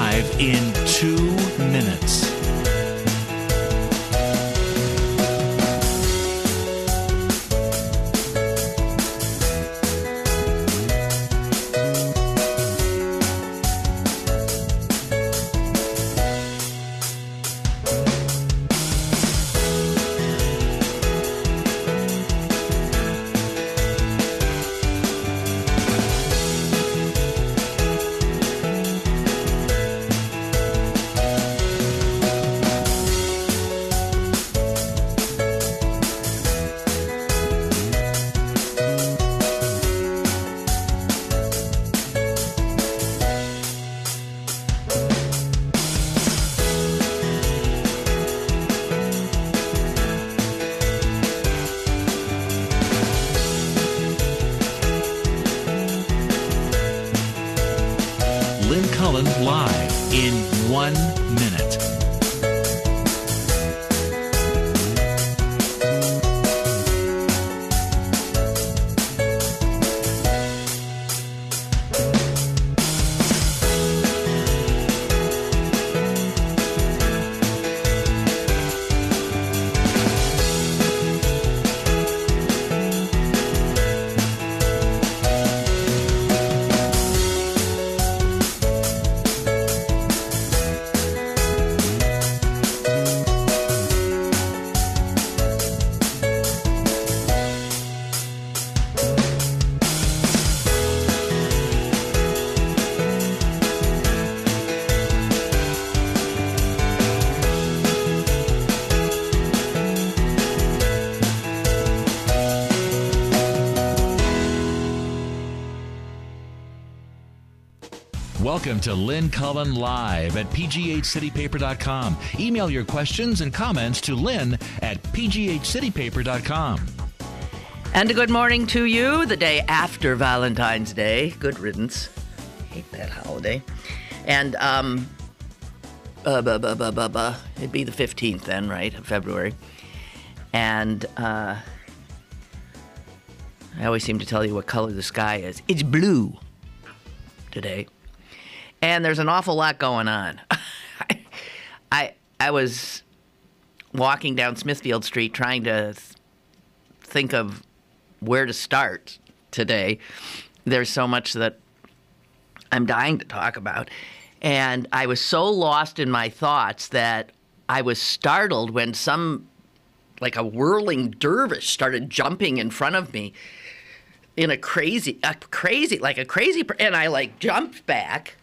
live in 2 minutes. Lynn Cullen live in 1 minute. Welcome to Lynn Cullen Live at pghcitypaper.com. Email your questions and comments to Lynn at pghcitypaper.com. And a good morning to you, the day after Valentine's Day. Good riddance. Hate that holiday. And it'd be the 15th then, right, of February. And I always seem to tell you what color the sky is. It's blue today. And there's an awful lot going on. I was walking down Smithfield Street trying to think of where to start today. There's so much that I'm dying to talk about. And I was so lost in my thoughts that I was startled when like a whirling dervish started jumping in front of me in a crazy, and I jumped back.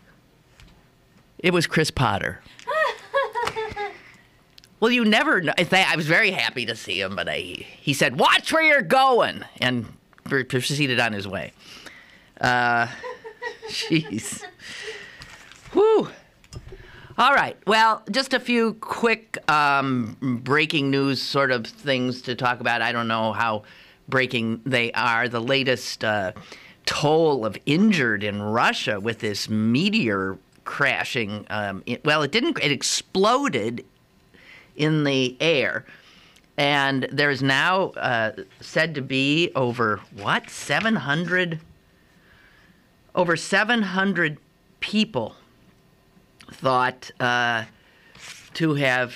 It was Chris Potter. Well, you never know. I was very happy to see him, but he said, "Watch where you're going," and proceeded on his way. Jeez. Whew. All right. Well, just a few quick breaking news sort of things to talk about. I don't know how breaking they are. The latest toll of injured in Russia with this meteor crashing. It exploded in the air, and there's now said to be over 700 people thought to have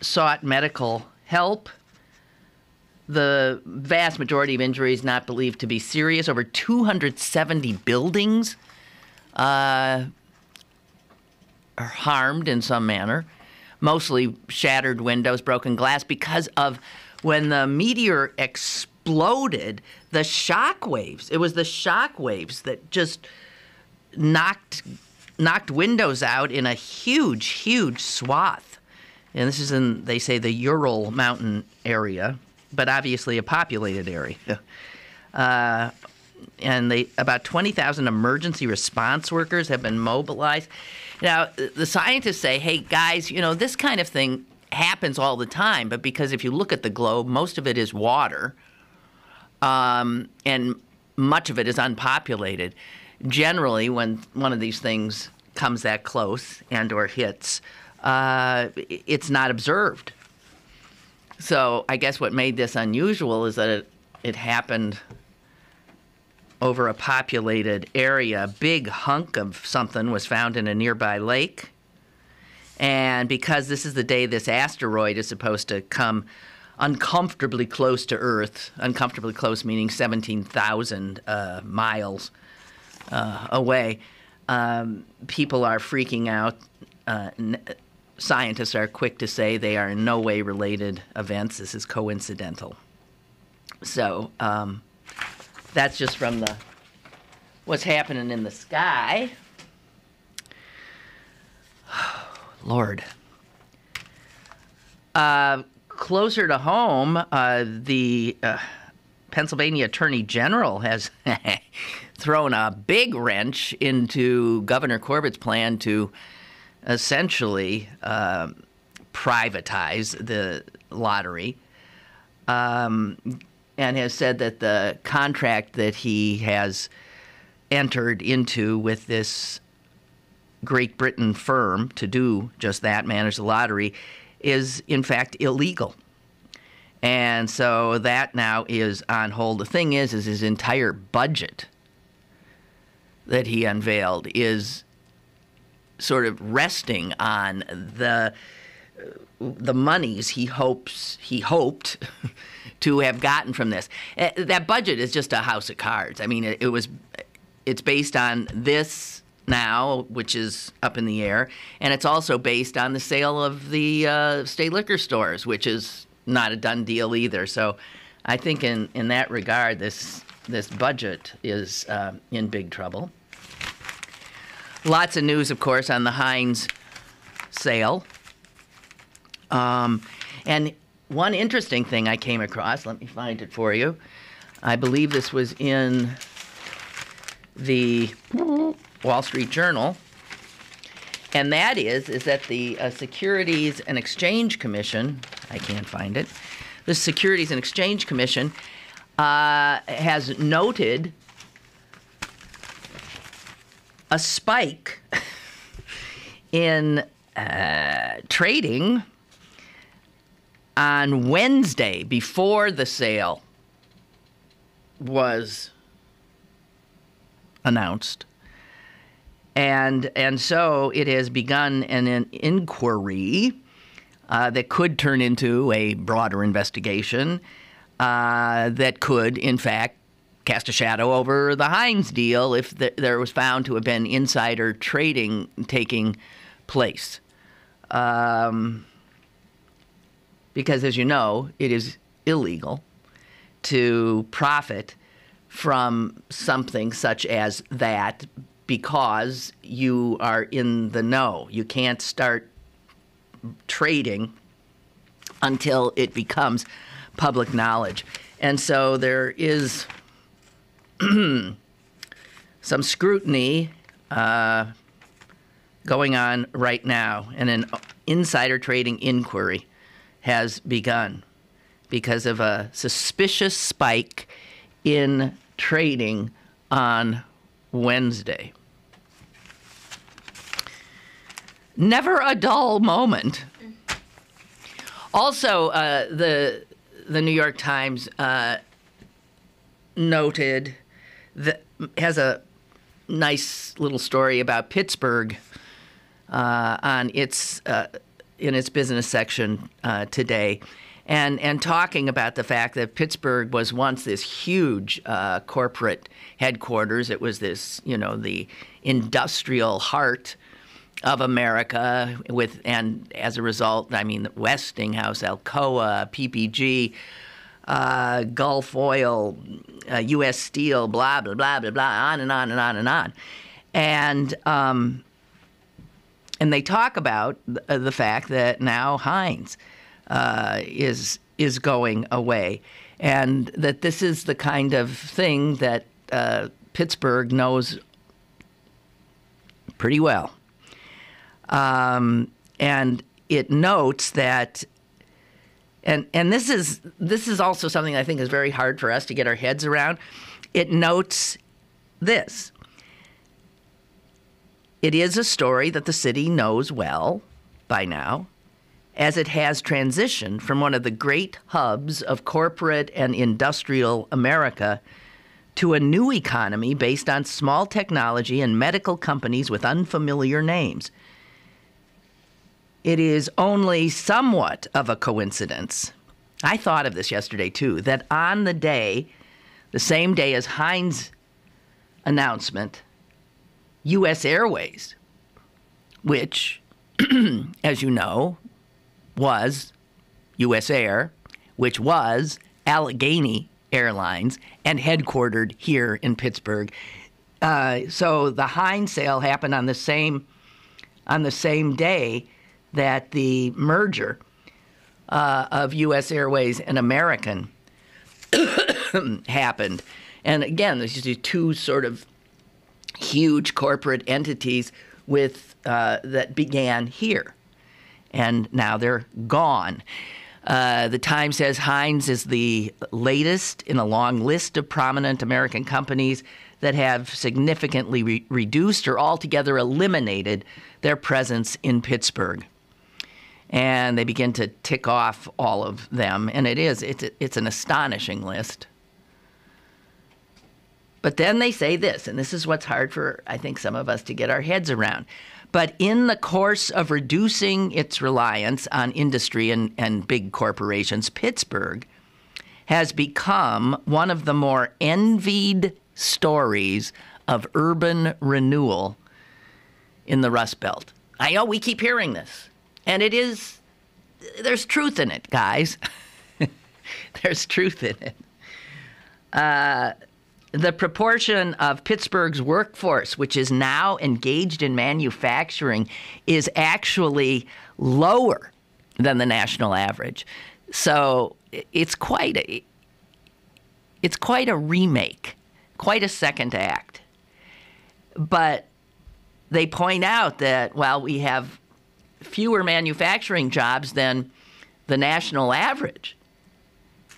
sought medical help. The vast majority of injuries not believed to be serious. Over 270 buildings are harmed in some manner, mostly shattered windows, broken glass, because of when the meteor exploded, the shock waves. It was the shock waves that just knocked windows out in a huge, huge swath. And this is in, they say, the Ural mountain area, but obviously a populated area. And about 20,000 emergency response workers have been mobilized. Now, the scientists say, hey, guys, this kind of thing happens all the time, but because if you look at the globe, most of it is water, and much of it is unpopulated. Generally, when one of these things comes that close and or hits, it's not observed. So I guess what made this unusual is that it happened over a populated area. A big hunk of something was found in a nearby lake And because this is the day this asteroid is supposed to come uncomfortably close to Earth, uncomfortably close meaning 17,000 miles away, people are freaking out. Scientists are quick to say they are in no way related events. This is coincidental. So that's just from what's happening in the sky. Lord. Closer to home, the Pennsylvania Attorney General has thrown a big wrench into Governor Corbett's plan to essentially privatize the lottery, and has said that the contract that he has entered into with this Great Britain firm to do just that, manage the lottery, is in fact illegal. And so that now is on hold. The thing is his entire budget that he unveiled is sort of resting on the monies he hoped to have gotten from this. That budget is just a house of cards. I mean, it's based on this now, which is up in the air, and it's also based on the sale of the state liquor stores, which is not a done deal either. So I think in that regard, this budget is in big trouble. Lots of news, of course, on the Heinz sale. And one interesting thing I came across, let me find it for you. I believe this was in the Wall Street Journal. And that is that the Securities and Exchange Commission, I can't find it, the Securities and Exchange Commission has noted a spike in trading on Wednesday before the sale was announced. And so it has begun an inquiry that could turn into a broader investigation that could, in fact, cast a shadow over the Heinz deal if there was found to have been insider trading taking place. Because, as you know, it is illegal to profit from something such as that because you are in the know. You can't start trading until it becomes public knowledge. And so there is some scrutiny going on right now, and an insider trading inquiry has begun because of a suspicious spike in trading on Wednesday. Never a dull moment. Also, the New York Times noted that has a nice little story about Pittsburgh on its in its business section today, and talking about the fact that Pittsburgh was once this huge corporate headquarters. It was this, the industrial heart of America, and as a result, I mean, Westinghouse, Alcoa, PPG, Gulf Oil, U.S. Steel, blah, blah, blah, blah, blah, on and on and on and on. And they talk about the fact that now Heinz is going away, and that this is the kind of thing that Pittsburgh knows pretty well. And it notes that, and this is also something I think is very hard for us to get our heads around. It notes this. It is a story that the city knows well by now, as it has transitioned from one of the great hubs of corporate and industrial America to a new economy based on small technology and medical companies with unfamiliar names. it is only somewhat of a coincidence. I thought of this yesterday, too, that on the same day as Heinz announcement, U.S. Airways, which, as you know, was U.S. Air, which was Allegheny Airlines, and headquartered here in Pittsburgh. So the Heinz sale happened on the same day that the merger of U.S. Airways and American happened. And again, there's just two sort of huge corporate entities that began here, and now they're gone. The Times says Heinz is the latest in a long list of prominent American companies that have significantly reduced or altogether eliminated their presence in Pittsburgh. And they begin to tick off all of them, and it's an astonishing list. But then they say this, and this is what's hard for, I think, some of us to get our heads around. But in the course of reducing its reliance on industry and big corporations, Pittsburgh has become one of the more envied stories of urban renewal in the Rust Belt. I know we keep hearing this, and there's truth in it, guys. There's truth in it. The proportion of Pittsburgh's workforce, which is now engaged in manufacturing, is actually lower than the national average. So it's quite a remake, quite a second act. But they point out that while we have fewer manufacturing jobs than the national average,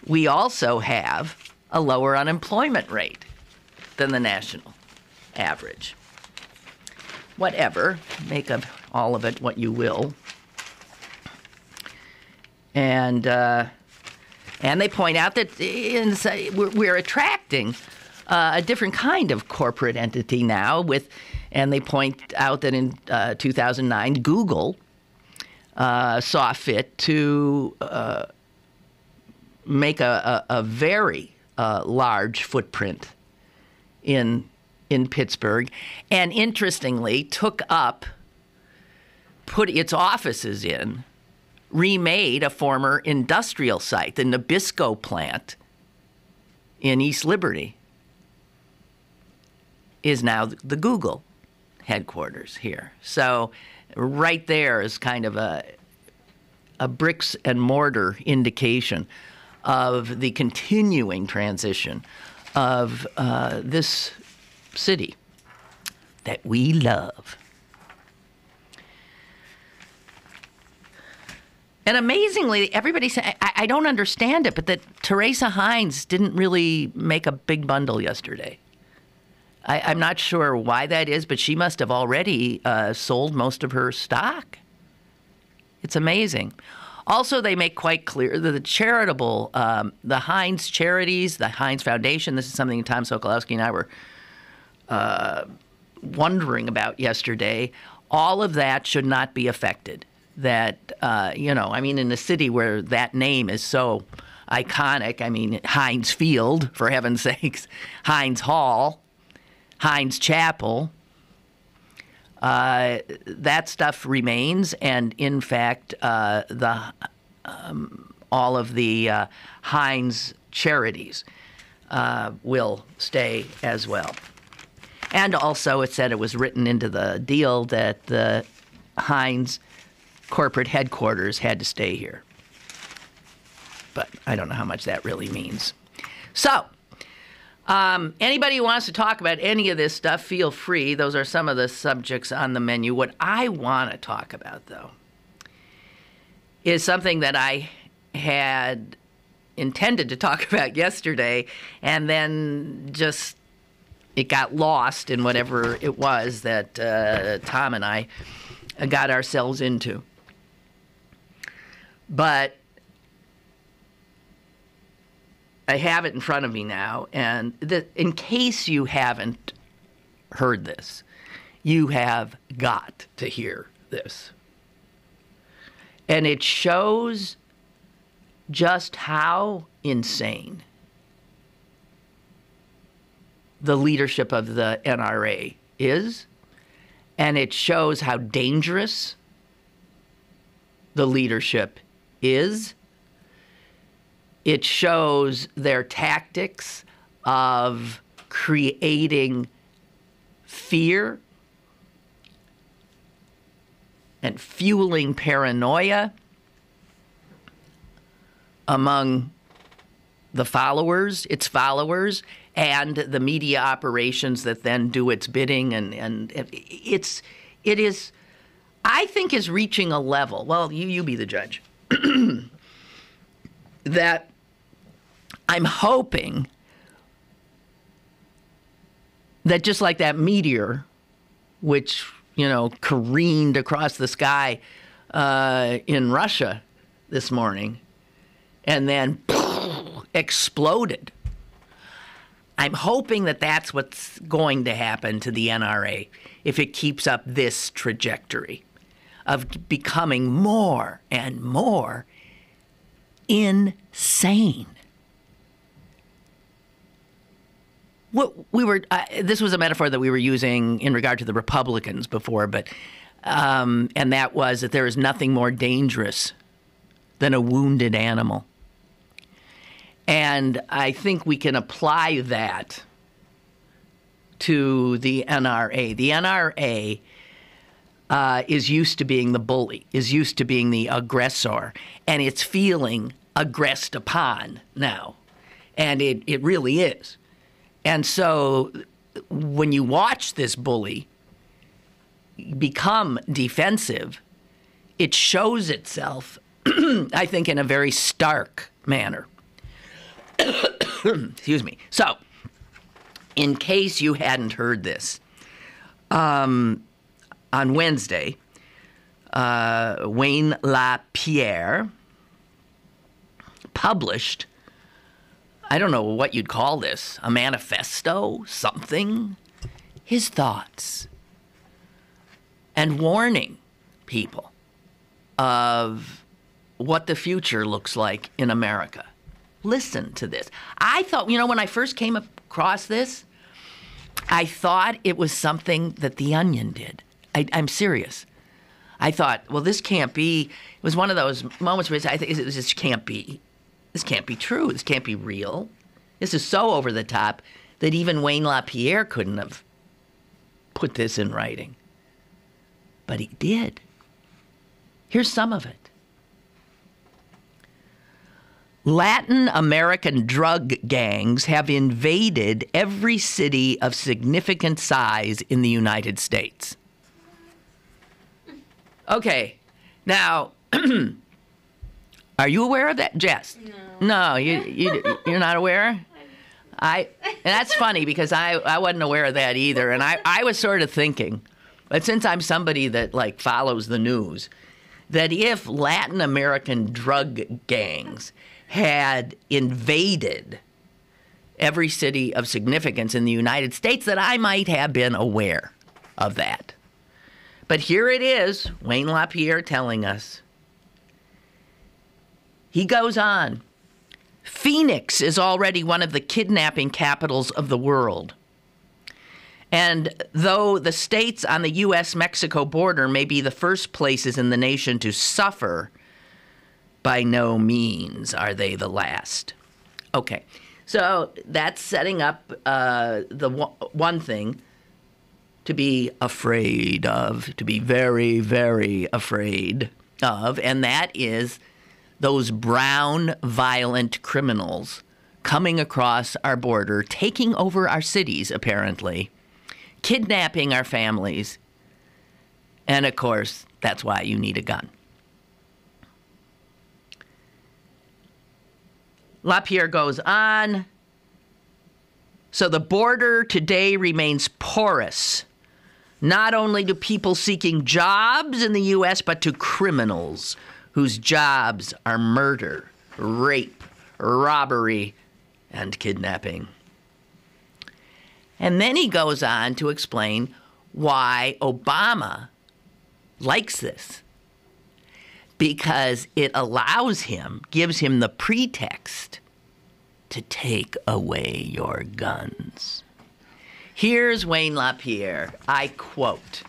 we also have a lower unemployment rate than the national average. Whatever, make of all of it what you will. And they point out that we're attracting a different kind of corporate entity now and they point out that in 2009, Google saw fit to make a very large footprint in Pittsburgh, and interestingly put its offices in, remade a former industrial site, the Nabisco plant in East Liberty is now the Google headquarters here. So right there is kind of a bricks and mortar indication of the continuing transition of this city that we love. And amazingly, everybody said, I don't understand it, but that Teresa Heinz didn't really make a big bundle yesterday. I'm not sure why that is, but she must have already sold most of her stock. It's amazing. Also, they make quite clear that the charitable, the Heinz charities, the Heinz Foundation, this is something Tom Sokolowski and I were wondering about yesterday, all of that should not be affected. That, in a city where that name is so iconic, Heinz Field, for heaven's sakes, Heinz Hall, Heinz Chapel, that stuff remains, and in fact, all of the Heinz charities will stay as well. And also, it said it was written into the deal that the Heinz corporate headquarters had to stay here. But I don't know how much that really means. So, anybody who wants to talk about any of this stuff, feel free. Those are some of the subjects on the menu. What I want to talk about, though, is something that I had intended to talk about yesterday, and then just it got lost in whatever it was that Tom and I got ourselves into. But I have it in front of me now, and in case you haven't heard this, you have got to hear this. And it shows just how insane the leadership of the NRA is, and it shows how dangerous the leadership is. It shows their tactics of creating fear and fueling paranoia among the followers, its followers, and the media operations that then do its bidding. And it is, I think, is reaching a level, well, you be the judge, that I'm hoping that just like that meteor, which, careened across the sky in Russia this morning and then exploded, I'm hoping that that's what's going to happen to the NRA if it keeps up this trajectory of becoming more and more insane. This was a metaphor that we were using in regard to the Republicans before, but and that was that there is nothing more dangerous than a wounded animal. And I think we can apply that to the NRA. The NRA is used to being the bully, is used to being the aggressor, and it's feeling aggressed upon now. And it really is. And so when you watch this bully become defensive, it shows itself, I think, in a very stark manner. Excuse me. So, in case you hadn't heard this, on Wednesday, Wayne LaPierre published, I don't know what you'd call this, a manifesto, something, his thoughts, and warning people of what the future looks like in America. Listen to this. I thought, when I first came across this, I thought it was something that The Onion did. I'm serious. I thought, well, this can't be. It was one of those moments where I think this can't be. This can't be true. This can't be real. This is so over the top that even Wayne LaPierre couldn't have put this in writing. But he did. Here's some of it. Latin American drug gangs have invaded every city of significant size in the United States. Okay, now, are you aware of that, Jess? No, you're not aware? And that's funny because I wasn't aware of that either, and I was sort of thinking, but since I'm somebody that follows the news, that if Latin American drug gangs had invaded every city of significance in the United States, that I might have been aware of that. But here it is, Wayne LaPierre telling us. He goes on. Phoenix is already one of the kidnapping capitals of the world. And though the states on the U.S.-Mexico border may be the first places in the nation to suffer, by no means are they the last. Okay, so that's setting up the one thing to be afraid of, to be very, very afraid of, and that is those brown, violent criminals coming across our border, taking over our cities, apparently, kidnapping our families, and, of course, that's why you need a gun. LaPierre goes on. So the border today remains porous, not only to people seeking jobs in the U.S., but to criminals whose jobs are murder, rape, robbery, and kidnapping. And then he goes on to explain why Obama likes this. because it allows him, gives him the pretext to take away your guns. Here's Wayne LaPierre. I quote,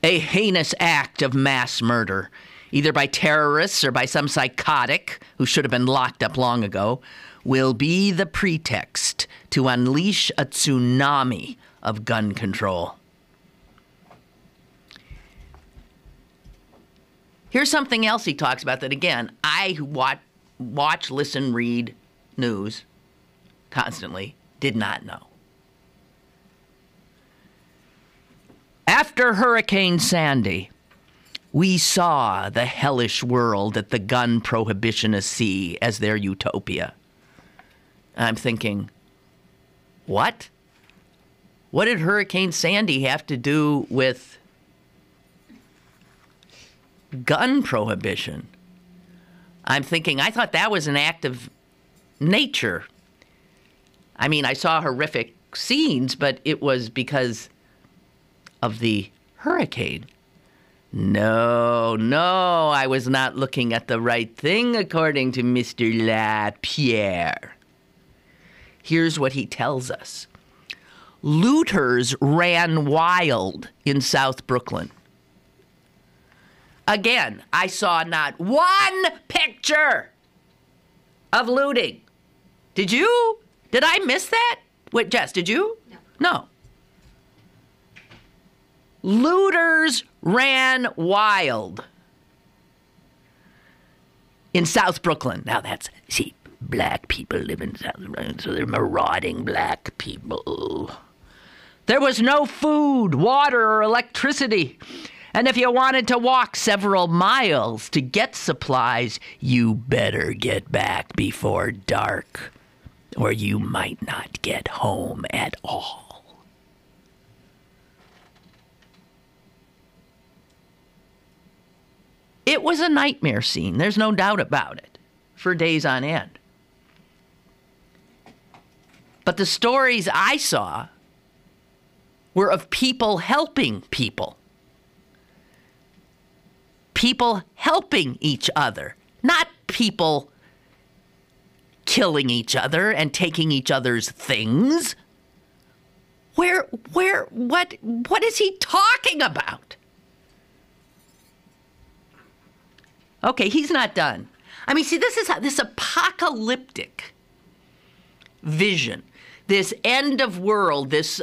"A heinous act of mass murder, either by terrorists or by some psychotic who should have been locked up long ago, will be the pretext to unleash a tsunami of gun control." Here's something else he talks about that, again, I watch, listen, read news constantly, did not know. After Hurricane Sandy, we saw the hellish world that the gun prohibitionists see as their utopia. I'm thinking, what? What did Hurricane Sandy have to do with gun prohibition? I'm thinking, I thought that was an act of nature. I mean, I saw horrific scenes, but it was because of the hurricane. No, I was not looking at the right thing, according to Mr. LaPierre. Here's what he tells us. Looters ran wild in South Brooklyn. Again, I saw not one picture of looting. Did you? Did I miss that? Wait, Jess, did you? No. Looters ran wild in South Brooklyn. Now that's, see, black people live in South Brooklyn, so they're marauding black people. There was no food, water, or electricity. And if you wanted to walk several miles to get supplies, you better get back before dark, or you might not get home at all. It was a nightmare scene, there's no doubt about it, for days on end. But the stories I saw were of people helping people. People helping each other, not people killing each other and taking each other's things. What is he talking about? Okay, he's not done. I mean, see, this is this apocalyptic vision, this end of world, this,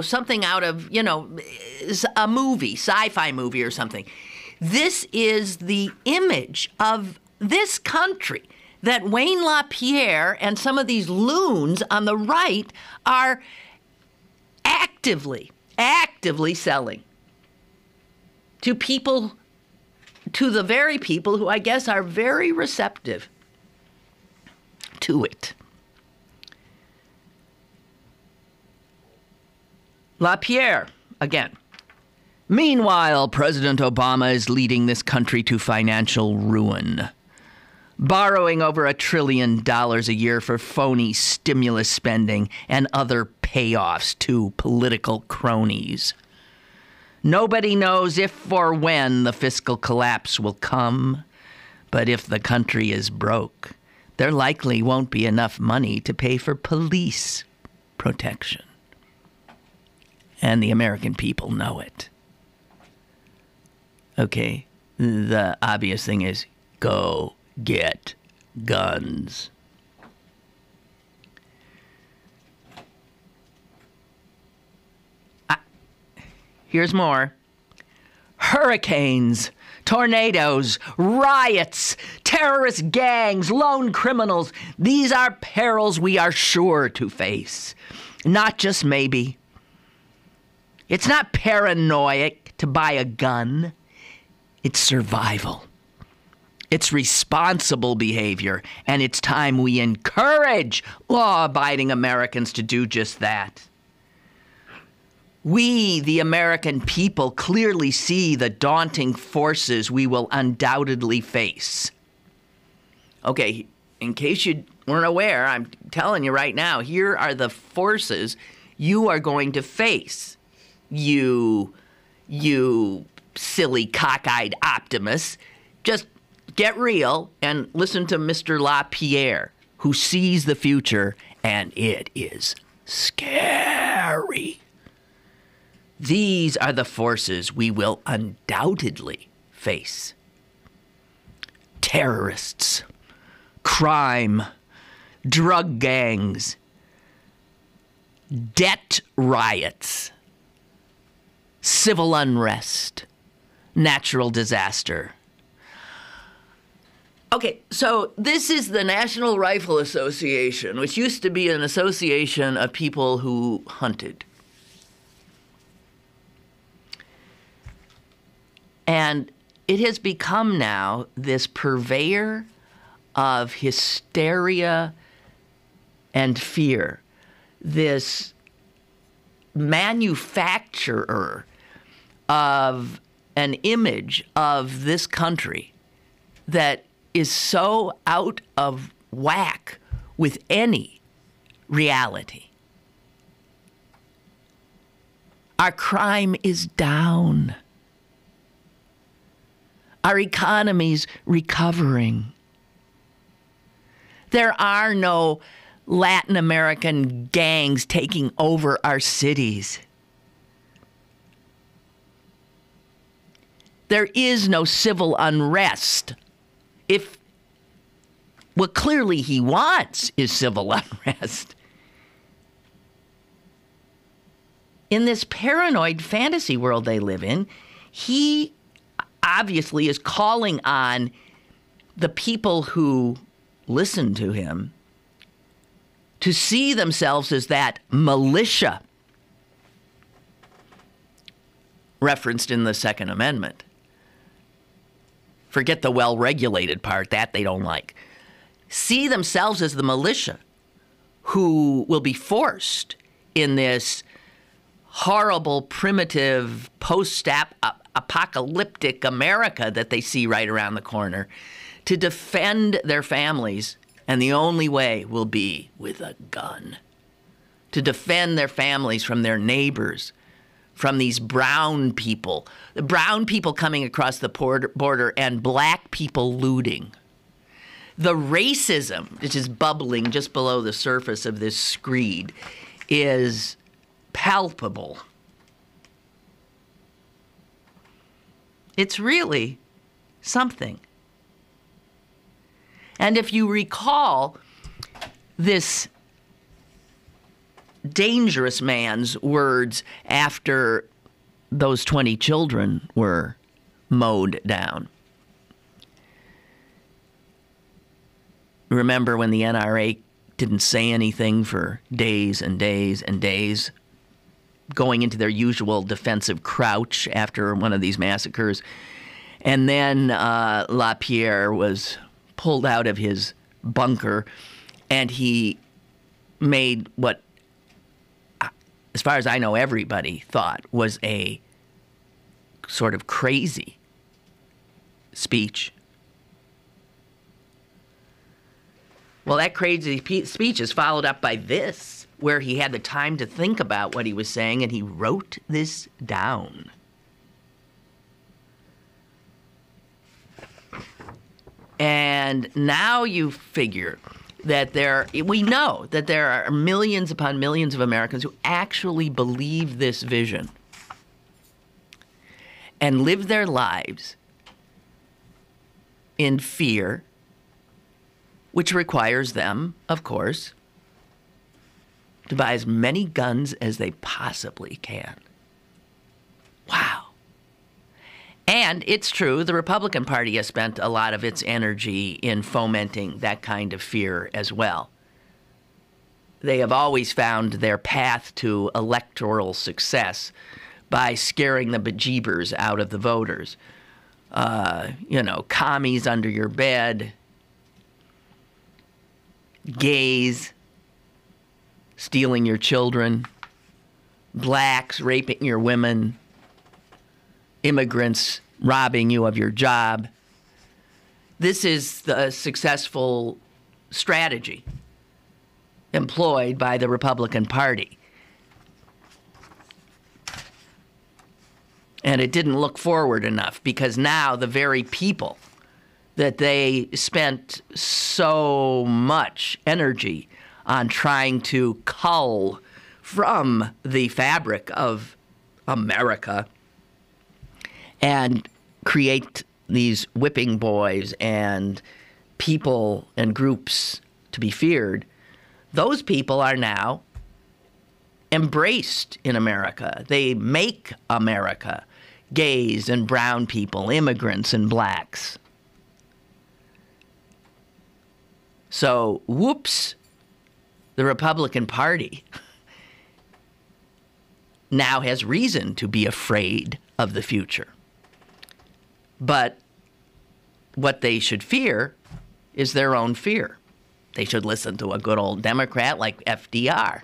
something out of, a movie, sci-fi movie or something. This is the image of this country that Wayne LaPierre and some of these loons on the right are actively selling to people, to the very people who I guess are very receptive to it. LaPierre, again. Meanwhile, President Obama is leading this country to financial ruin, borrowing over $1 trillion a year for phony stimulus spending and other payoffs to political cronies. Nobody knows if or when the fiscal collapse will come, but if the country is broke, there likely won't be enough money to pay for police protection. And the American people know it. Okay, the obvious thing is go get guns. Here's more. Hurricanes, tornadoes, riots, terrorist gangs, lone criminals. These are perils we are sure to face. Not just maybe. It's not paranoid to buy a gun. It's survival. It's responsible behavior, and it's time we encourage law-abiding Americans to do just that. We, the American people, clearly see the daunting forces we will undoubtedly face. Okay, in case you weren't aware, I'm telling you right now, here are the forces you are going to face. You silly cockeyed optimists, Just get real and listen to Mr. LaPierre, who sees the future, and it is scary. These are the forces we will undoubtedly face. Terrorists, crime, drug gangs, debt riots, civil unrest, natural disaster. Okay, so this is the National Rifle Association, which used to be an association of people who hunted. And it has become now this purveyor of hysteria and fear, this manufacturer of an image of this country that is so out of whack with any reality. Our crime is down. Our economy's recovering. There are no Latin American gangs taking over our cities. There is no civil unrest. If what clearly he wants is civil unrest. In this paranoid fantasy world they live in, he obviously is calling on the people who listen to him to see themselves as that militia referenced in the Second Amendment. Forget the well-regulated part, that they don't like. See themselves as the militia who will be forced in this horrible, primitive, post-apocalyptic America that they see right around the corner to defend their families, and the only way will be with a gun. To defend their families from their neighbors, from these brown people, the brown people coming across the border and black people looting. The racism, which is bubbling just below the surface of this screed, is palpable. It's really something. And if you recall this dangerous man's words after those 20 children were mowed down. Remember when the NRA didn't say anything for days and days and days, going into their usual defensive crouch after one of these massacres. And then LaPierre was pulled out of his bunker, and he made what, as far as I know, everybody thought was a sort of crazy speech. Well, that crazy speech is followed up by this, where he had the time to think about what he was saying, and he wrote this down. And now you figure that we know that there are millions upon millions of Americans who actually believe this vision and live their lives in fear, which requires them, of course, to buy as many guns as they possibly can. Wow. And it's true, the Republican Party has spent a lot of its energy in fomenting that kind of fear as well. They have always found their path to electoral success by scaring the bejeebers out of the voters. Commies under your bed, gays stealing your children, blacks raping your women, immigrants robbing you of your job. This is the successful strategy employed by the Republican Party. And it didn't look forward enough, because now the very people that they spent so much energy on trying to cull from the fabric of America and create these whipping boys and people and groups to be feared, those people are now embraced in America. They make America. Gays and brown people, immigrants and blacks. So, whoops, the Republican Party now has reason to be afraid of the future. But what they should fear is their own fear. They should listen to a good old Democrat like FDR.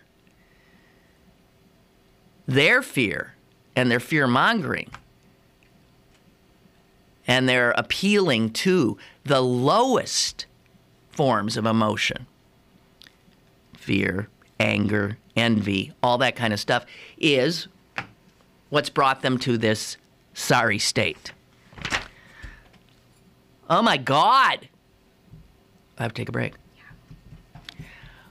Their fear and their fear-mongering and they're appealing to the lowest forms of emotion, fear, anger, envy, all that kind of stuff, is what's brought them to this sorry state. Oh, my God. I have to take a break.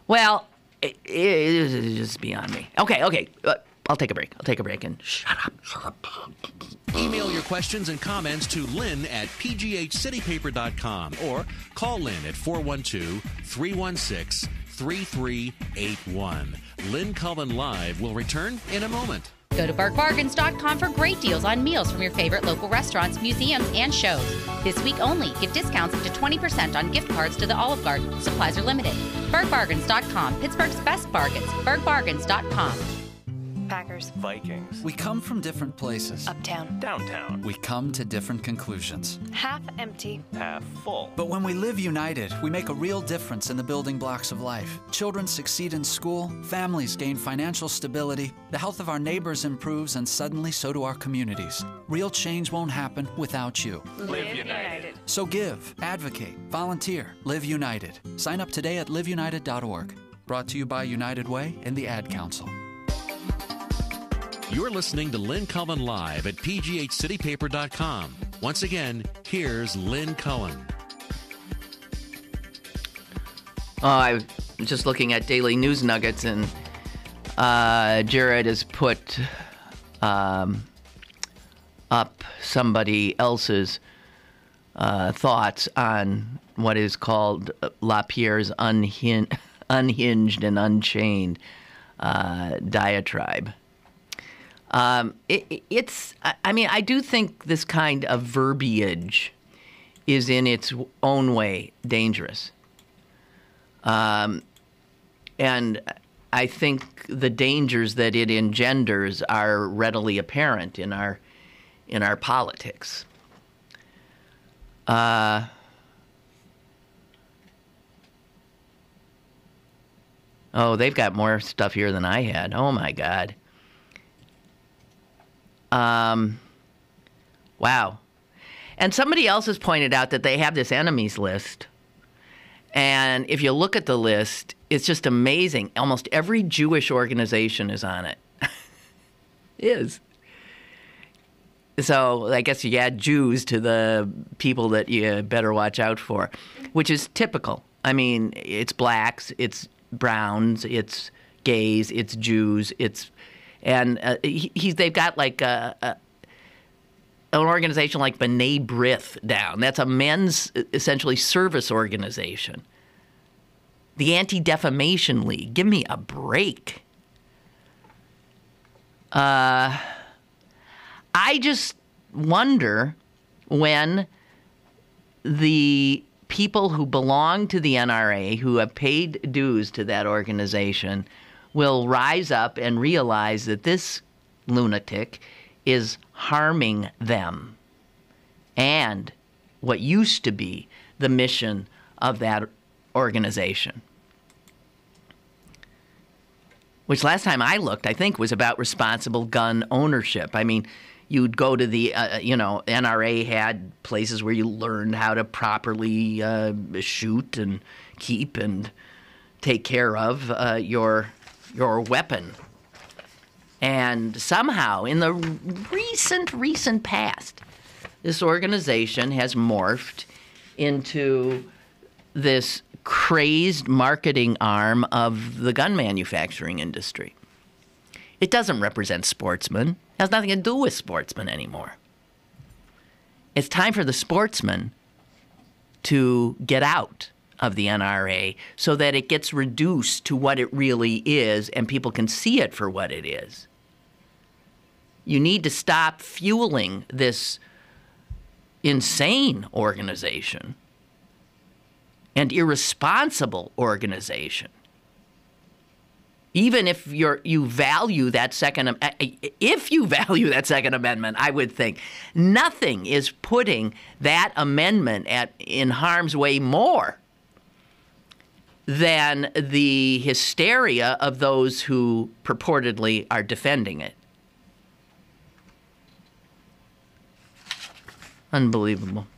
Well, it's just beyond me. Okay. I'll take a break. And shut up. Email your questions and comments to Lynn at pghcitypaper.com or call Lynn at 412-316-3381. Lynn Cullen Live will return in a moment. Go to bergbargains.com for great deals on meals from your favorite local restaurants, museums, and shows. This week only, give discounts up to 20% on gift cards to the Olive Garden. Supplies are limited. bergbargains.com, Pittsburgh's best bargains. bergbargains.com. Packers. Vikings. We come from different places. Uptown. Downtown. We come to different conclusions. Half empty. Half full. But when we live united, we make a real difference in the building blocks of life. Children succeed in school, families gain financial stability, the health of our neighbors improves, and suddenly so do our communities. Real change won't happen without you. Live united. So give, advocate, volunteer, live united. Sign up today at liveunited.org. Brought to you by United Way and the Ad Council. You're listening to Lynn Cullen Live at pghcitypaper.com. Once again, here's Lynn Cullen. I was just looking at Daily News Nuggets, and Jared has put up somebody else's thoughts on what is called LaPierre's unhinged and unchained diatribe. I do think this kind of verbiage is in its own way dangerous. And I think the dangers that it engenders are readily apparent in our politics. They've got more stuff here than I had. Oh, my God. Wow. And somebody else has pointed out that they have this enemies list. And if you look at the list, it's just amazing. Almost every Jewish organization is on it. Is. So I guess you add Jews to the people that you better watch out for, which is typical. I mean, it's blacks, it's browns, it's gays, it's Jews, they've got like an organization like B'nai B'rith down. That's a men's, essentially, service organization. The Anti-Defamation League. Give me a break. I just wonder when the people who belong to the NRA, who have paid dues to that organization, will rise up and realize that this lunatic is harming them and what used to be the mission of that organization. Which last time I looked, I think, was about responsible gun ownership. I mean, you'd go to the, NRA had places where you learned how to properly shoot and keep and take care of your weapon. And somehow, in the recent past, this organization has morphed into this crazed marketing arm of the gun manufacturing industry. It doesn't represent sportsmen. It has nothing to do with sportsmen anymore. It's time for the sportsmen to get out of the NRA so that it gets reduced to what it really is and people can see it for what it is. You need to stop fueling this insane organization and irresponsible organization. Even if you value that Second Amendment, I would think nothing is putting that amendment in harm's way more than the hysteria of those who purportedly are defending it. Unbelievable.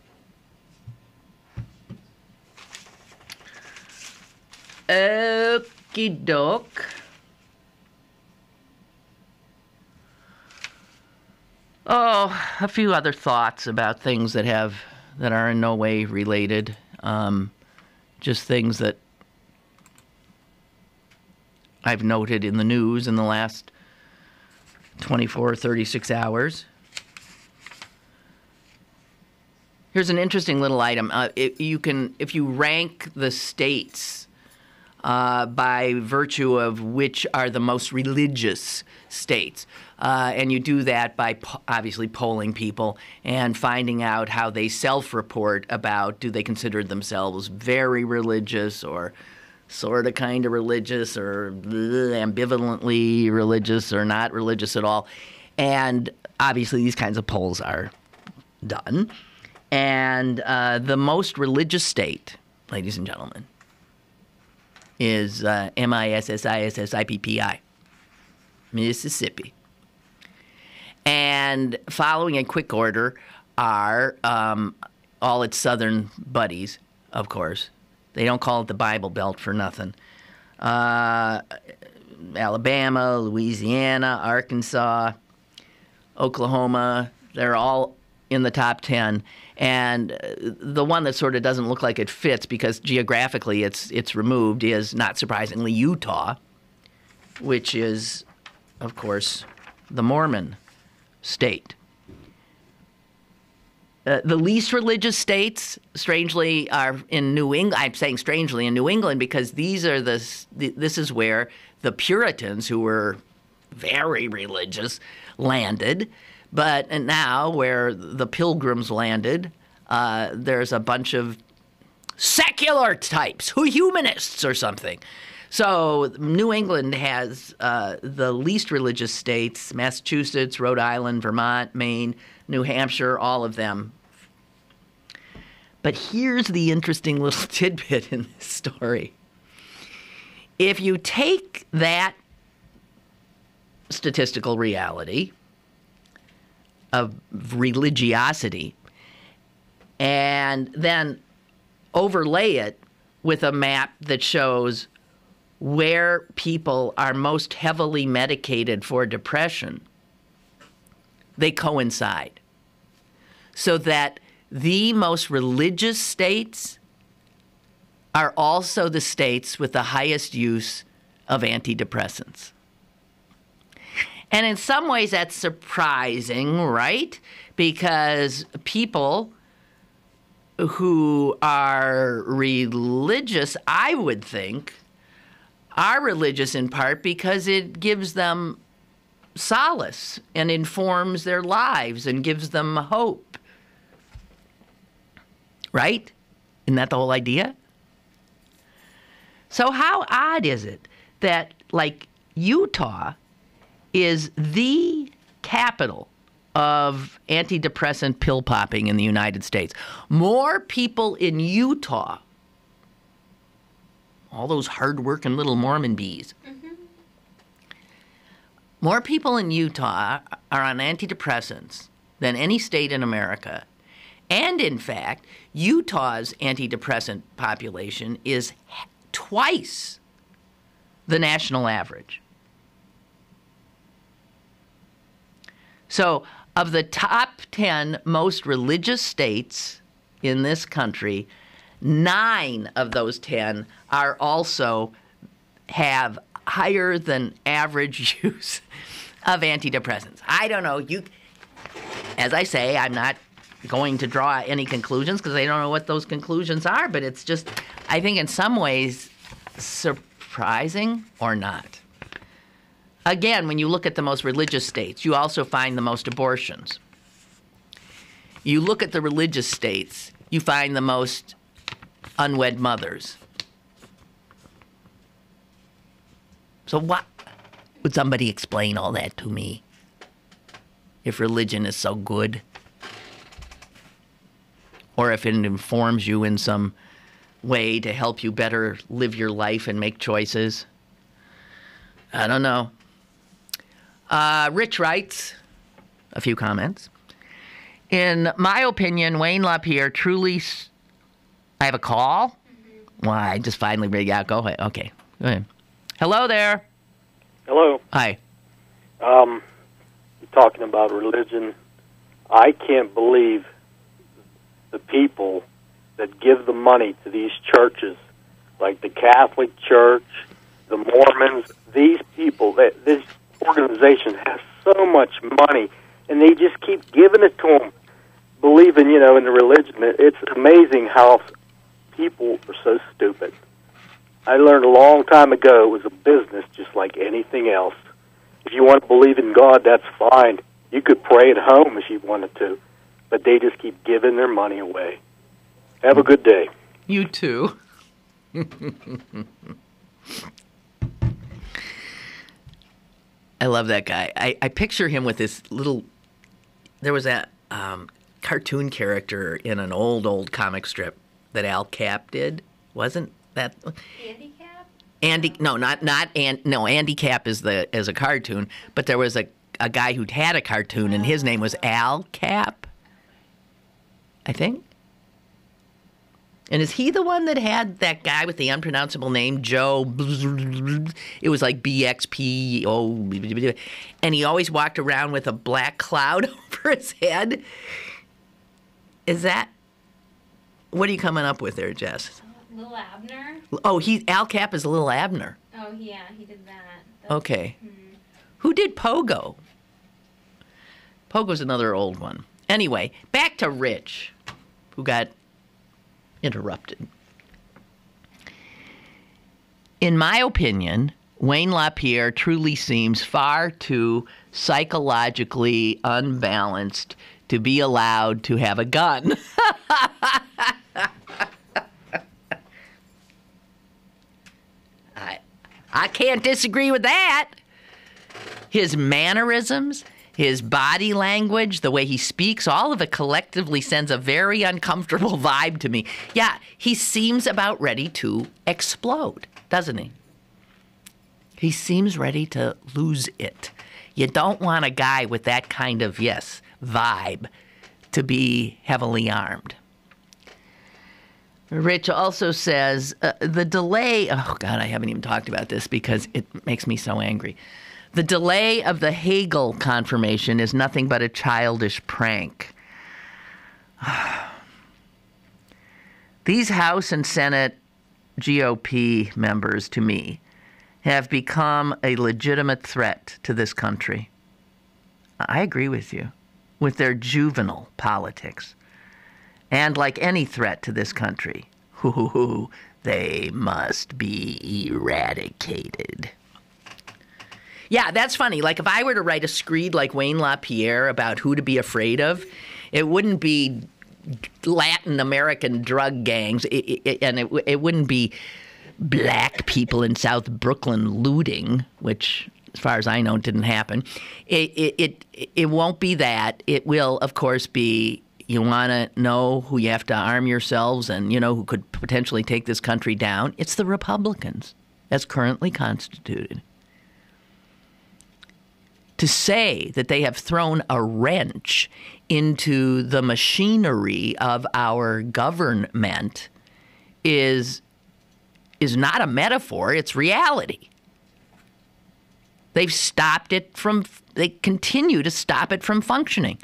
Okie doke. Oh, a few other thoughts about things that are in no way related. Just things that I've noted in the news in the last 24 or 36 hours. Here's an interesting little item. If you rank the states by virtue of which are the most religious states, and you do that by obviously polling people and finding out how they self-report about, do they consider themselves very religious or sort of kind of religious or ambivalently religious or not religious at all. And obviously these kinds of polls are done. And the most religious state, ladies and gentlemen, is Mississippi, Mississippi. And following in quick order are all its southern buddies, of course. They don't call it the Bible Belt for nothing. Alabama, Louisiana, Arkansas, Oklahoma, they're all in the top 10. And the one that sort of doesn't look like it fits because geographically it's removed is, not surprisingly, Utah, which is, of course, the Mormon state. The least religious states, strangely, are in New England. I'm saying strangely in New England because this is where the Puritans, who were very religious, landed. But now, where the Pilgrims landed, there's a bunch of secular types, humanists or something. So New England has the least religious states: Massachusetts, Rhode Island, Vermont, Maine, New Hampshire, all of them. But here's the interesting little tidbit in this story. If you take that statistical reality of religiosity and then overlay it with a map that shows where people are most heavily medicated for depression, they coincide. So that the most religious states are also the states with the highest use of antidepressants. And in some ways that's surprising, right? Because people who are religious, I would think, are religious in part because it gives them solace and informs their lives and gives them hope. Right? Isn't that the whole idea? So how odd is it that, like, Utah is the capital of antidepressant pill popping in the United States? More people in Utah, all those hard-working little Mormon bees, more people in Utah are on antidepressants than any state in America. And in fact, Utah's antidepressant population is twice the national average. So of the top 10 most religious states in this country, 9 of those 10 are also have higher than average use of antidepressants. I don't know. As I say, I'm not going to draw any conclusions because I don't know what those conclusions are, but it's just, I think in some ways, surprising or not. Again, when you look at the most religious states, you also find the most abortions. You look at the religious states, you find the most unwed mothers. So what? Would somebody explain all that to me? If religion is so good? Or if it informs you in some way to help you better live your life and make choices? I don't know. Rich writes a few comments. In my opinion, Wayne LaPierre truly... I have a call? Mm-hmm. Well, I just finally... Yeah, go ahead. Okay, go ahead. Hello there. Hello. Hi. You're talking about religion. I can't believe the people that give the money to these churches, like the Catholic Church, the Mormons, these people, this organization has so much money, and they just keep giving it to them, believing, in the religion. It's amazing how people are so stupid. I learned a long time ago it was a business just like anything else. If you want to believe in God, that's fine. You could pray at home if you wanted to, but they just keep giving their money away. Have a good day. You too. I love that guy. I picture him with this little... There was that cartoon character in an old comic strip that Al Cap did. Wasn't that... Andy Cap? Andy Cap is a cartoon, but there was a guy who'd had a cartoon, and his name was Al Cap, I think. And is he the one that had that guy with the unpronounceable name, Joe? It was like BXPO. And he always walked around with a black cloud over his head. Is that... What are you coming up with there, Jess? Little Abner. Oh, Al Cap is Little Abner. Oh, yeah, he did that. Okay. Who did Pogo? Pogo's another old one. Anyway, back to Rich, who got interrupted. In my opinion, Wayne LaPierre truly seems far too psychologically unbalanced to be allowed to have a gun. I can't disagree with that. His mannerisms, his body language, the way he speaks, all of it collectively sends a very uncomfortable vibe to me. Yeah, he seems about ready to explode, doesn't he? He seems ready to lose it. You don't want a guy with that kind of, vibe to be heavily armed. Rich also says, the delay... Oh, God, I haven't even talked about this because it makes me so angry. The delay of the Hagel confirmation is nothing but a childish prank. These House and Senate GOP members, to me, have become a legitimate threat to this country. I agree with you, with their juvenile politics. And like any threat to this country, they must be eradicated. Yeah, that's funny. Like if I were to write a screed like Wayne LaPierre about who to be afraid of, it wouldn't be Latin American drug gangs, and it wouldn't be black people in South Brooklyn looting, which, as far as I know, didn't happen. It won't be that. It will, of course, be... You want to know who you have to arm yourselves and, who could potentially take this country down? It's the Republicans, as currently constituted. To say that they have thrown a wrench into the machinery of our government is not a metaphor, it's reality. They continue to stop it from functioning.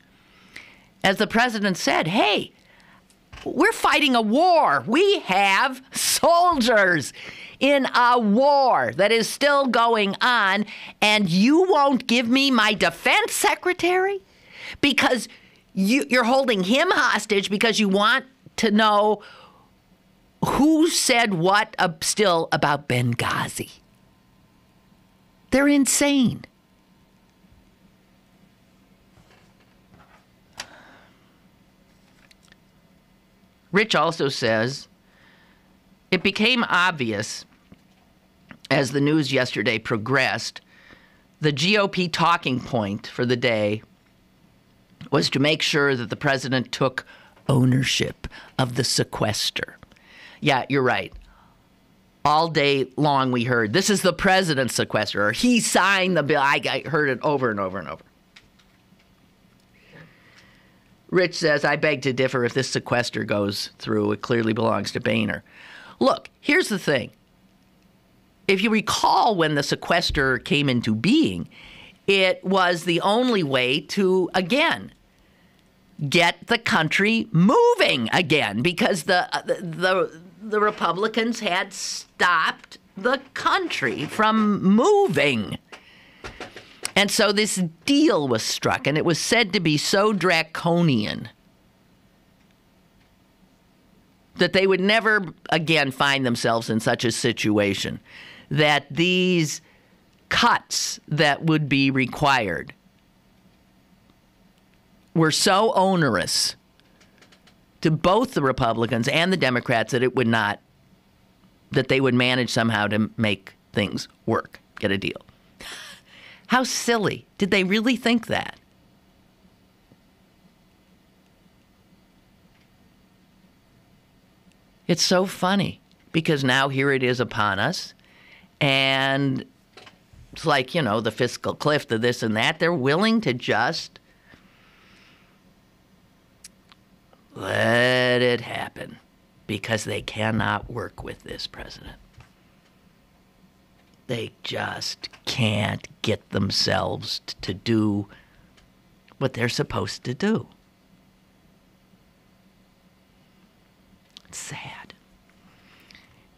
As the president said, hey, We're fighting a war. We have soldiers in a war that is still going on, and you won't give me my defense secretary because you're holding him hostage because you want to know who said what still about Benghazi. They're insane. Rich also says, it became obvious as the news yesterday progressed, the GOP talking point for the day was to make sure that the president took ownership of the sequester. Yeah, you're right. All day long we heard, this is the president's sequester, or he signed the bill. I heard it over and over and over. Rich says, I beg to differ. If this sequester goes through, it clearly belongs to Boehner. Look, here's the thing. If you recall when the sequester came into being, it was the only way to, again, get the country moving again because the Republicans had stopped the country from moving. And so this deal was struck, and it was said to be so draconian that they would never again find themselves in such a situation, that these cuts that would be required were so onerous to both the Republicans and the Democrats that they would manage somehow to make things work, get a deal. How silly. Did they really think that? It's so funny because now here it is upon us, and it's like, the fiscal cliff, the this and that. They're willing to just let it happen because they cannot work with this president. They just can't get themselves to do what they're supposed to do. It's sad.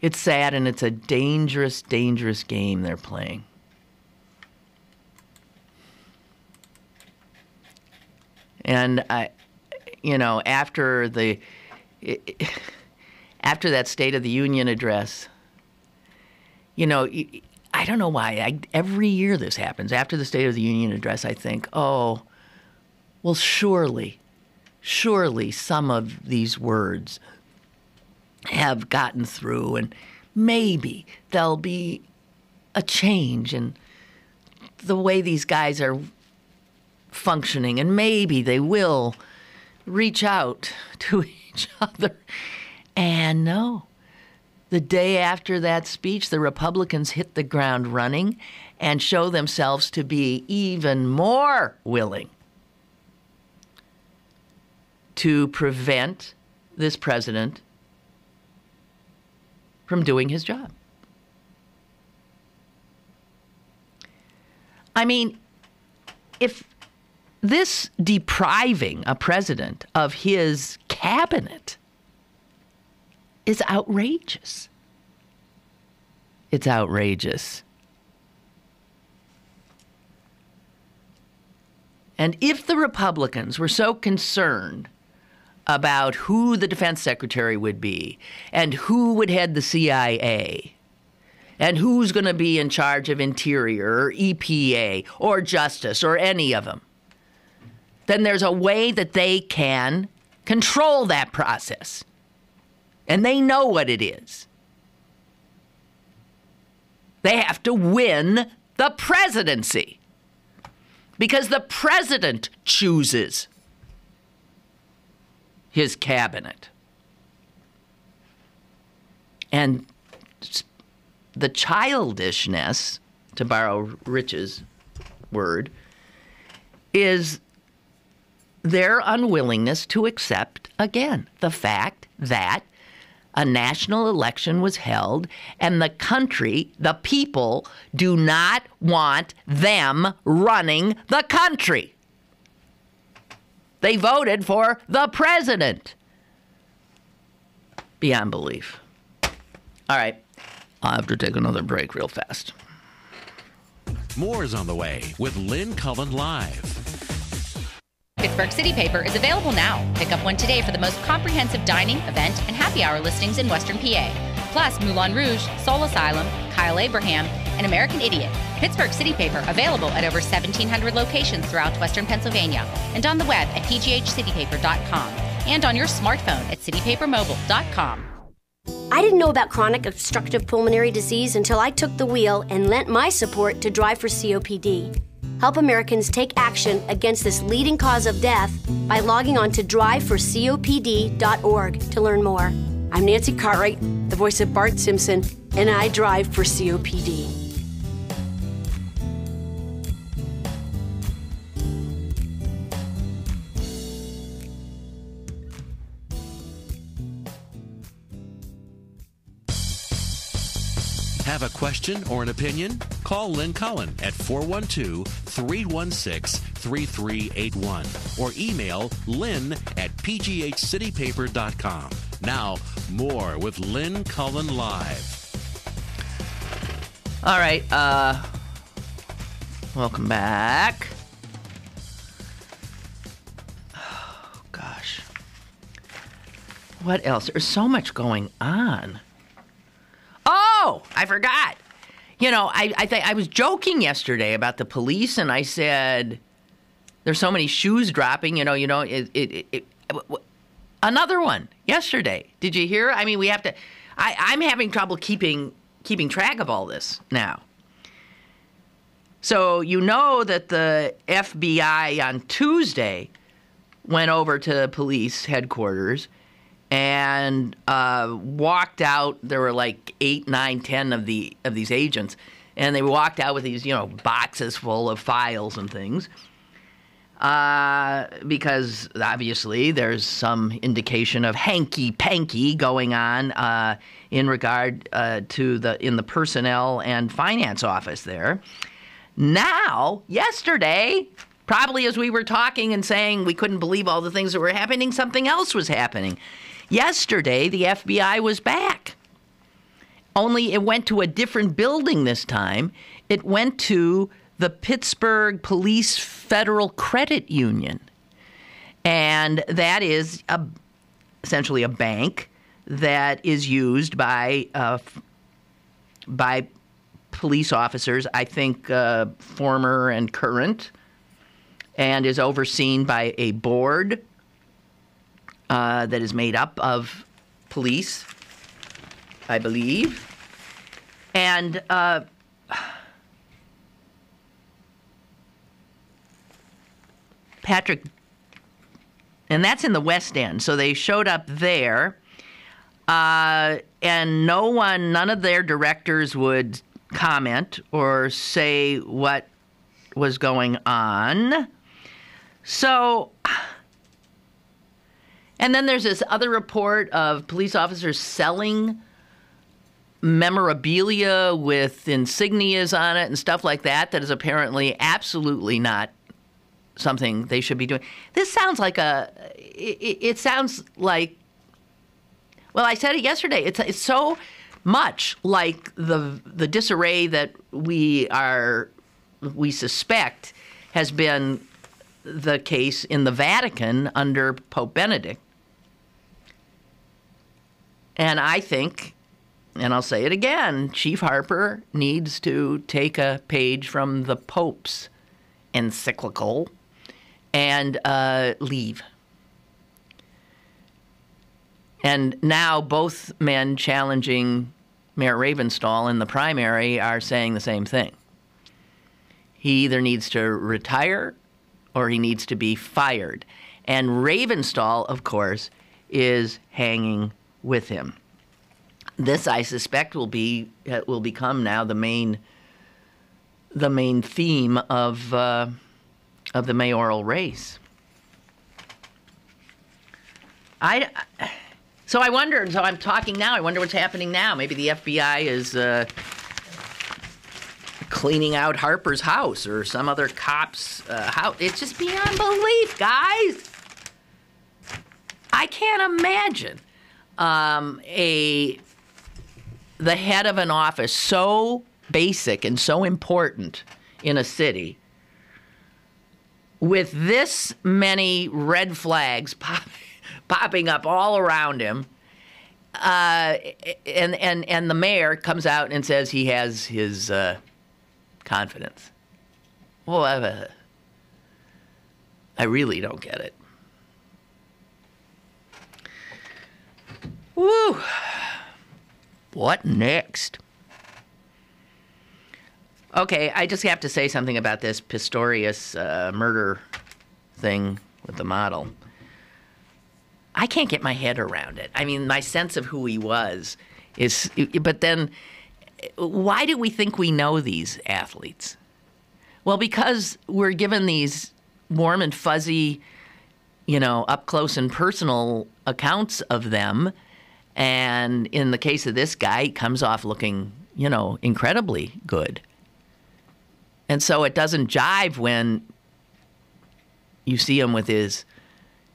It's sad, and it's a dangerous, dangerous game they're playing. And after that State of the Union address, I don't know why. Every year this happens. After the State of the Union address, I think, oh, well, surely some of these words have gotten through, and maybe there'll be a change in the way these guys are functioning, and maybe they will reach out to each other. And no. The day after that speech, the Republicans hit the ground running and show themselves to be even more willing to prevent this president from doing his job. I mean, if this depriving a president of his cabinet is outrageous. It's outrageous. And if the Republicans were so concerned about who the defense secretary would be and who would head the CIA and who's going to be in charge of Interior or EPA or Justice or any of them, then there's a way that they can control that process. And they know what it is. They have to win the presidency because the president chooses his cabinet. And the childishness, to borrow Rich's word, is their unwillingness to accept, again, the fact that a national election was held and the country, the people, do not want them running the country. They voted for the president. beyond belief. All right. I'll have to take another break real fast. More is on the way with Lynn Cullen Live. Pittsburgh City Paper is available now. Pick up one today for the most comprehensive dining, event, and happy hour listings in Western PA. Plus Moulin Rouge, Soul Asylum, Kyle Abraham, and American Idiot. Pittsburgh City Paper available at over 1,700 locations throughout Western Pennsylvania and on the web at pghcitypaper.com and on your smartphone at citypapermobile.com. I didn't know about chronic obstructive pulmonary disease until I took the wheel and lent my support to Drive for COPD. Help Americans take action against this leading cause of death by logging on to driveforcopd.org to learn more. I'm Nancy Cartwright, the voice of Bart Simpson, and I drive for COPD. Have a question or an opinion? Call Lynn Cullen at 412-316-3381 or email lynn at pghcitypaper.com. Now, more with Lynn Cullen Live. All right. Welcome back. Oh, gosh. What else? There's so much going on. Oh, I forgot. You know, I was joking yesterday about the police, and I said there's so many shoes dropping. Another one yesterday. Did you hear? I mean, we have to. I'm having trouble keeping track of all this now. So you know that the FBI on Tuesday went over to police headquarters and walked out. There were like 8, 9, 10 of these agents, and they walked out with these, boxes full of files and things, because obviously there's some indication of hanky-panky going on in regard to the personnel and finance office there. Now, yesterday, probably as we were talking and saying we couldn't believe all the things that were happening, something else was happening. Yesterday, the FBI was back. Only it went to a different building this time. It went to the Pittsburgh Police Federal Credit Union. And that is essentially a bank that is used by police officers, I think former and current, and is overseen by a board that is made up of police, I believe. And Patrick, and that's in the West End. So they showed up there, and none of their directors would comment or say what was going on. So, and then there's this other report of police officers selling memorabilia with insignias on it and stuff like that is apparently absolutely not something they should be doing. This sounds like it sounds like, well, I said it yesterday, it's so much like the disarray that we suspect has been the case in the Vatican under Pope Benedict. And I think, and I'll say it again, Chief Harper needs to take a page from the Pope's encyclical and leave. And now both men challenging Mayor Ravenstahl in the primary are saying the same thing. He either needs to retire or he needs to be fired. And Ravenstahl, of course, is hanging with him. This, I suspect, will become now the main theme of the mayoral race. So I wonder. So I'm talking now. I wonder what's happening now. Maybe the FBI is cleaning out Harper's house or some other cop's house. It's just beyond belief, guys. I can't imagine the head of an office so basic and so important in a city with this many red flags popping up all around him, and the mayor comes out and says he has his confidence. Well, I really don't get it. Woo! What next? Okay, I just have to say something about this Pistorius murder thing with the model. I can't get my head around it. I mean, my sense of who he was is... But then, why do we think we know these athletes? Well, because we're given these warm and fuzzy, up close and personal accounts of them. And in the case of this guy, he comes off looking, incredibly good. And so it doesn't jive when you see him with his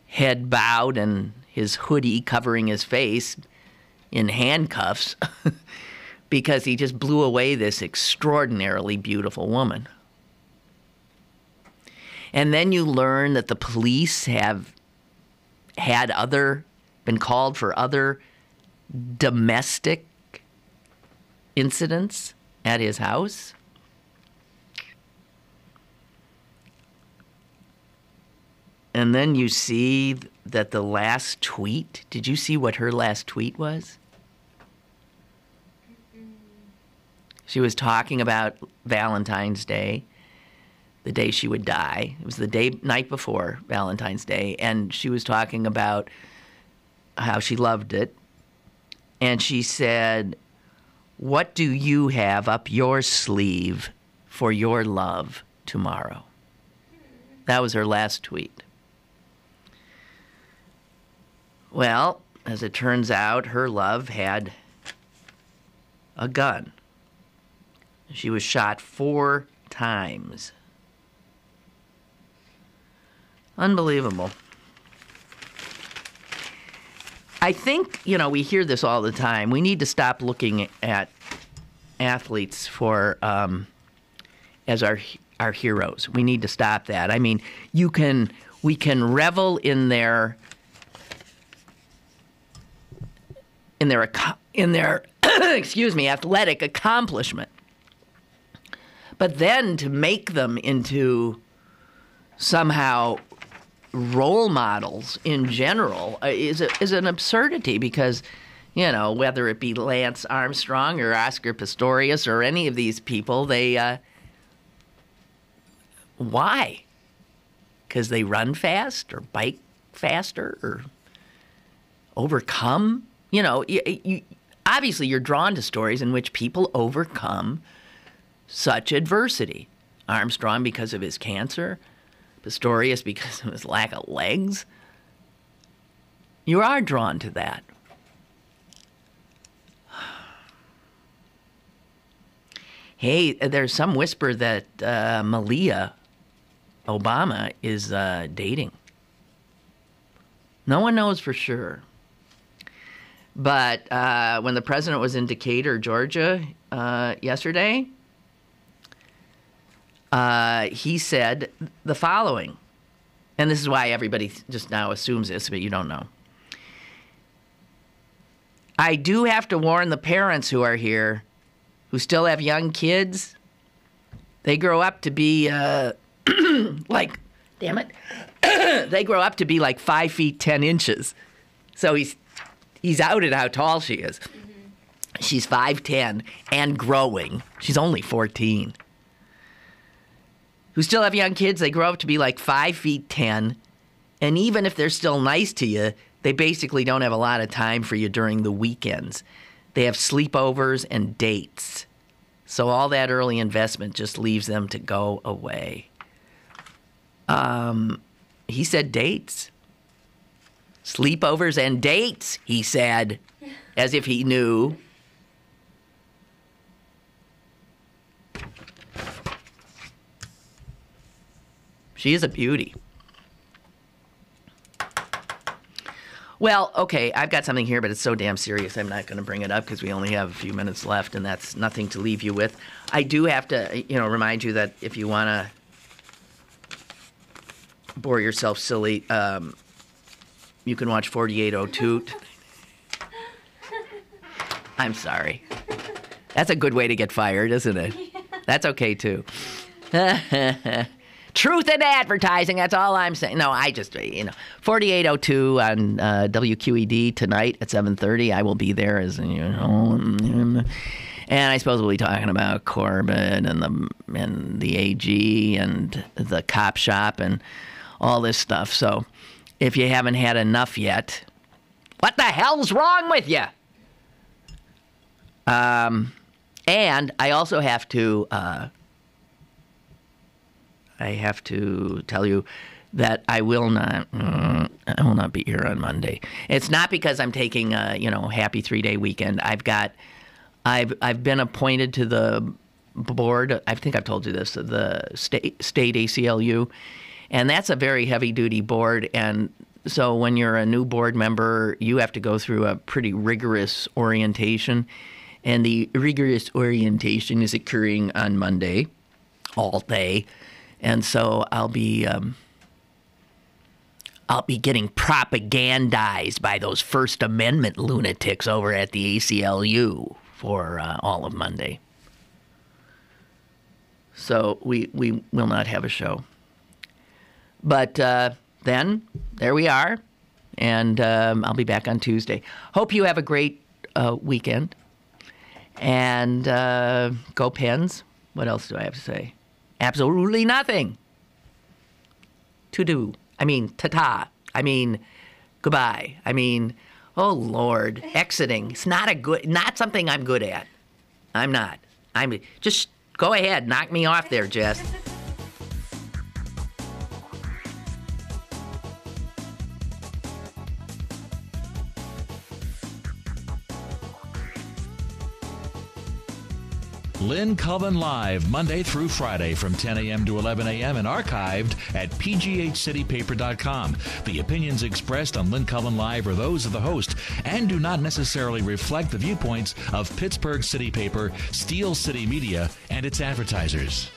head bowed and his hoodie covering his face in handcuffs because he just blew away this extraordinarily beautiful woman. And then you learn that the police have been called for other domestic incidents at his house. And then you see that the last tweet, did you see what her last tweet was? She was talking about Valentine's Day, the day she would die. It was the night before Valentine's Day, and she was talking about how she loved it. And she said, "What do you have up your sleeve for your love tomorrow?" That was her last tweet. Well, as it turns out, her love had a gun. She was shot 4 times. Unbelievable. I think, we hear this all the time. We need to stop looking at athletes for as our heroes. We need to stop that. I mean, we can revel in their athletic accomplishment. But then to make them into somehow role models in general is an absurdity because, whether it be Lance Armstrong or Oscar Pistorius or any of these people, why? Because they run fast or bike faster or overcome? Obviously you're drawn to stories in which people overcome such adversity. Armstrong because of his cancer, Pistorius because of his lack of legs. You are drawn to that. Hey, there's some whisper that Malia Obama is dating. No one knows for sure. But when the president was in Decatur, Georgia, yesterday, he said the following, and this is why everybody just now assumes this, but you don't know. "I do have to warn the parents who are here, who still have young kids. They grow up to be like, damn it, they grow up to be like 5 feet 10 inches. So he's outed how tall she is. Mm-hmm. She's 5'10" and growing. She's only 14. Who still have young kids, they grow up to be like 5 feet 10. And even if they're still nice to you, they basically don't have a lot of time for you during the weekends. They have sleepovers and dates. So all that early investment just leaves them to go away. He said dates. Sleepovers and dates, he said, as if he knew. She is a beauty. Well, okay, I've got something here, but it's so damn serious I'm not going to bring it up because we only have a few minutes left, and that's nothing to leave you with. I do have to, remind you that if you want to bore yourself silly, you can watch 4802. I'm sorry. That's a good way to get fired, isn't it? Yeah. That's okay, too. Truth in advertising, that's all I'm saying. No, 4802 on WQED tonight at 7:30. I will be there as and I suppose we'll be talking about Corbett and the AG and the cop shop and all this stuff. So if you haven't had enough yet, what the hell's wrong with you? And I also have to tell you that I will not be here on Monday. It's not because I'm taking a happy 3-day weekend. I've been appointed to the board. I think I've told you this, the state ACLU, and that's a very heavy duty board. And so when you're a new board member, you have to go through a pretty rigorous orientation, and the rigorous orientation is occurring on Monday, all day. And so I'll be getting propagandized by those First Amendment lunatics over at the ACLU for all of Monday. So we will not have a show. But then there we are, and I'll be back on Tuesday. Hope you have a great weekend, and go Pens. What else do I have to say? Absolutely nothing to do. I mean, ta-ta. I mean, goodbye. I mean, oh, Lord, exiting. It's not something I'm good at. I'm not. Just go ahead. Knock me off there, Jess. Lynn Cullen Live, Monday through Friday from 10 a.m. to 11 a.m. and archived at pghcitypaper.com. The opinions expressed on Lynn Cullen Live are those of the host and do not necessarily reflect the viewpoints of Pittsburgh City Paper, Steel City Media, and its advertisers.